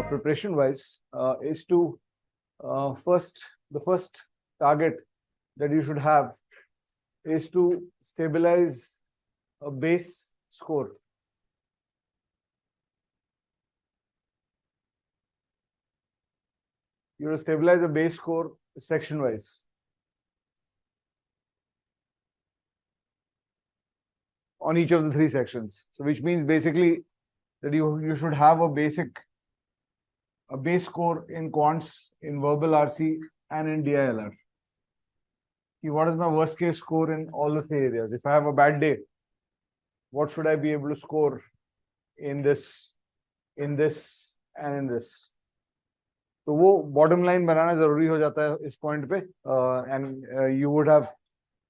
preparation wise is to the first target that you should have is to stabilize a base score. You have to stabilize a base score section wise. On each of the three sections. So which means basically that you should have a base score in quants, in verbal RC, and in DILR. What is my worst case score in all the three areas? If I have a bad day, what should I be able to score in this, and in this? तो वो bottom line बनाना जरूरी हो जाता है इस point पे, and you would have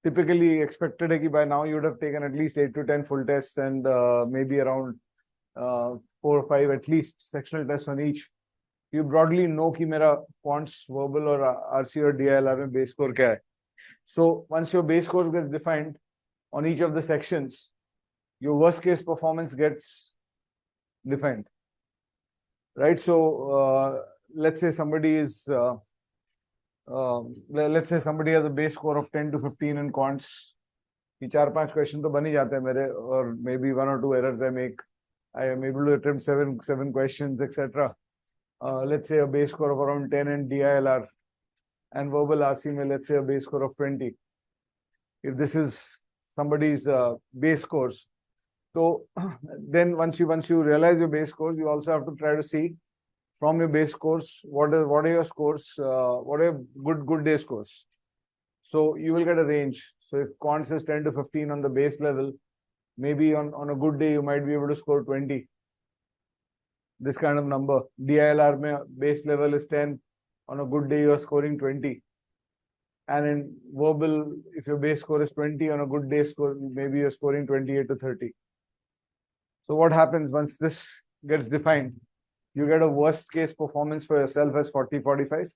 typically expected कि by now you would have taken at least 8 to 10 full tests and maybe around 4 or 5 at least sectional tests on each. You broadly know कि मेरा quants, verbal और RC और DILR में base score क्या है. So once your base score gets defined on each of the sections, your worst case performance gets defined, right? So let's say somebody is let's say somebody has a base score of 10 to 15 in quants. कि 4-5 question तो बन ही जाते हैं मेरे, or maybe 1 or 2 errors I make. I am able to attempt 7 questions, etc. Let's say a base score of around 10 in DILR, and verbal RC में let's say a base score of 20. If this is somebody's base scores, so then once you realize your base scores, you also have to try to see from your base scores what are your scores, what are your good day scores. So you will get a range. So if quants is 10 to 15 on the base level, maybe on a good day you might be able to score 20. This kind of number. DILR mein base level is 10. On a good day you are scoring 20. And in verbal, if your base score is 20, on a good day score maybe you're scoring 28 to 30. So what happens once this gets defined? You get a worst case performance for yourself as 40-45,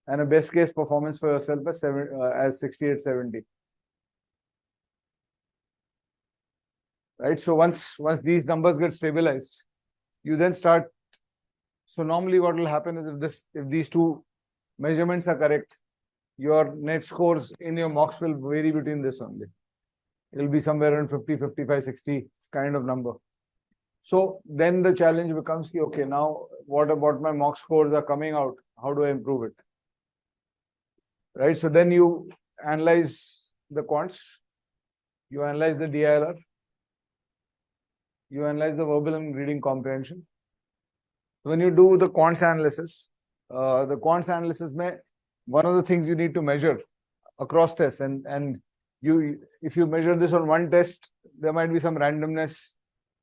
and a best case performance for yourself as 68-70. Right? So once these numbers get stabilized, you then start. So normally what will happen is if these two measurements are correct, your net scores in your mocks will vary between this only. It will be somewhere around 50, 55, 60 kind of number. So then the challenge becomes, okay, now what about my mock scores are coming out? How do I improve it? Right? So then you analyze the quants, you analyze the DILR, you analyze the verbal and reading comprehension. So when you do the quants analysis, mein, one of the things you need to measure across tests, and if you measure this on one test, there might be some randomness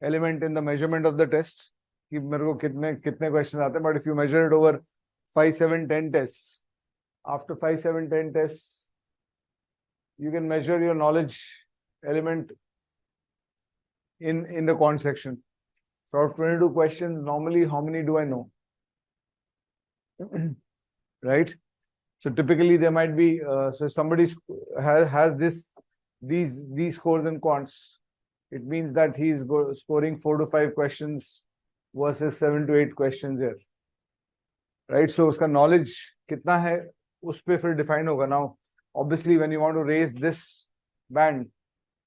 element in the measurement of the test. कि मेरे को कितने questions आते हैं, but if you measure it over 5, 7, 10 tests, after 5, 7, 10 tests, you can measure your knowledge element in the quant section. So out of 22 questions, normally how many do I know? Right? So typically there might be, so somebody has these scores in quants. It means that he's scoring 4 to 5 questions versus 7 to 8 questions here. Right? So uska knowledge kitna hai, us pe fir define hoga. Now, obviously when you want to raise this band,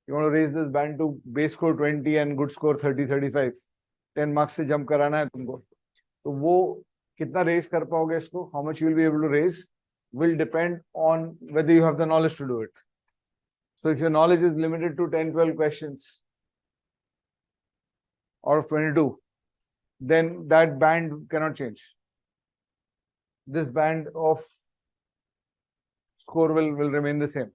you want to raise this band to base score 20 and good score 30, 35. 10 marks se jump karana hai tumko. So wo kitna raise kar paoge isko, how much you will be able to raise will depend on whether you have the knowledge to do it. So if your knowledge is limited to 10, 12 questions out of 22, then that band cannot change. This band of score will remain the same.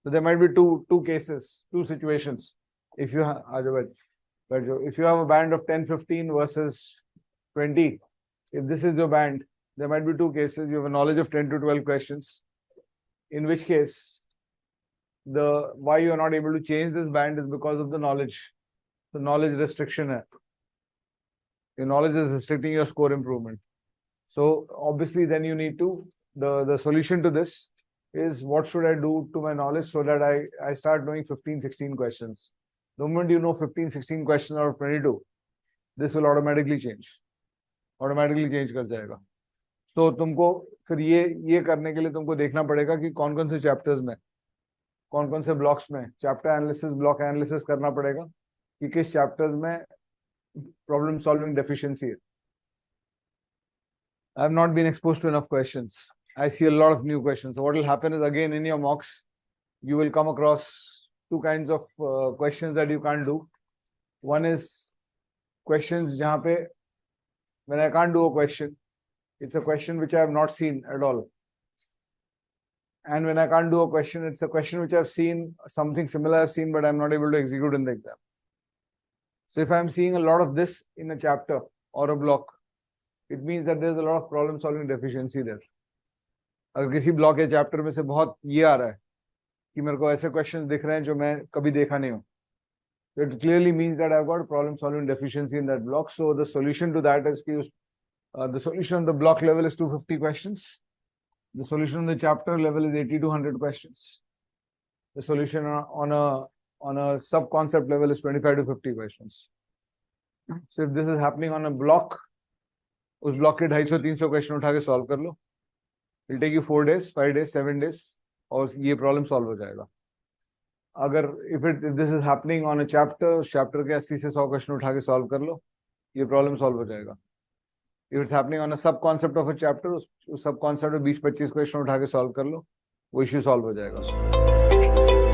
So there might be two cases, two situations. If you have a band of 10, 15 versus 20, if this is your band, there might be two cases. You have a knowledge of 10 to 12 questions, in which case why you are not able to change this band is because of the knowledge. The knowledge restriction hai. Your knowledge is restricting your score improvement. So obviously then you need to, the solution to this is what should I do to my knowledge so that I start knowing 15, 16 questions. The moment you know 15, 16 questions out of 22, this will automatically change. Automatically change कर जाएगा। तो तुमको फिर ये करने के लिए तुमको देखना पड़ेगा कि कौन कौन से चैप्टर्स में, कौन कौन से ब्लॉक्स में चैप्टर एनालिसिस, ब्लॉक एनालिसिस करना पड़ेगा कि किस चैप्टर्स में प्रॉब्लम सॉल्विंग डेफिशिएंसी है। I have not been exposed to enough questions. I see a lot of new questions. So what will happen is, again, in your mocks, you will come across two kinds of questions that you can't do. One is questions jahan pe, when I can't do a question, it's a question which I have not seen at all. And when I can't do a question, it's a question which I've seen, something similar I've seen, but I'm not able to execute in the exam. So if I'm seeing a lot of this in a chapter or a block, it means that there's a lot of problem solving deficiency there. अगर किसी block या chapter में से बहुत ये आ रहा है कि मेरे को ऐसे क्वेश्चंस दिख रहे हैं जो मैं कभी देखा नहीं हूँ, so it clearly means that I've got a problem solving deficiency in that block. So the solution to that is the solution on the block level is 250 questions. The solution on the chapter level is 80 to 100 questions. The solution on a sub-concept level is 25 to 50 questions. So if this is happening on a block, उस block के 250-300 question उठा के solve कर लो. It'll take you 4 days, 5 days, 7 days, और ये problem solve हो जाएगा. अगर if this is happening on a chapter, उस चैप्टर के 80 से 100 क्वेश्चन उठा के सॉल्व कर लो, ये प्रॉब्लम सॉल्व हो जाएगा. If it's happening on a सब कॉन्सेप्ट ऑफ अ चैप्टर, उस सब कॉन्सेप्ट में 20-25 क्वेश्चन उठा के सॉल्व कर लो, वो इश्यू सॉल्व हो जाएगा.